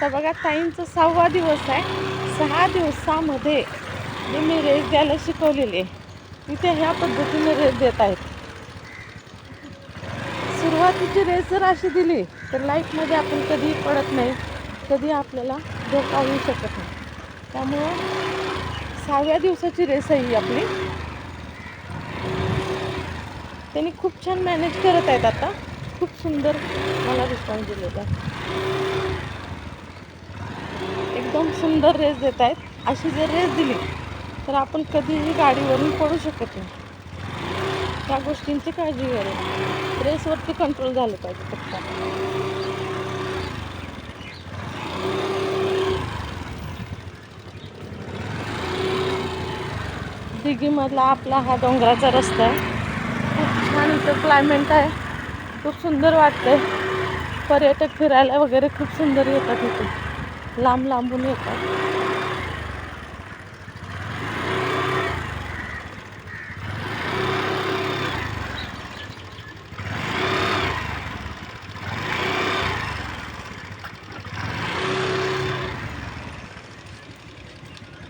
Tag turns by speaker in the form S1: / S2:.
S1: आता बघा ताईंचा 6वा दिवस आहे. 6 दिवसामध्ये जे मी रेस द्यायला शिकवलेली आहे तिथे ह्या पद्धतीने रेस देत आहेत. सुरुवातीची रेस जर अशी दिली तर लाईफमध्ये आपण कधी पडत नाही, कधी आपल्याला धोका होऊ शकत नाही. त्यामुळं 6व्या दिवसाची रेस आहे ही आपली. त्यांनी खूप छान मॅनेज करत आहेत. आता खूप सुंदर मला रिस्पॉन्स दिलेला आहे. एकदम सुंदर रेस देत आहेत. अशी जर रेस दिली तर आपण कधीही गाडीवरून पडू शकत नाही. त्या गोष्टींची काळजी घ्यावी. रेसवरती कंट्रोल झालं पाहिजे फक्त. दिघीमधला आपला हा डोंगराचा रस्ता आहे. खूप छान इथं क्लायमेट आहे. खूप सुंदर वाटतंय. पर्यटक फिरायला वगैरे खूप सुंदर येतात इथे, लांब लांबून येतात.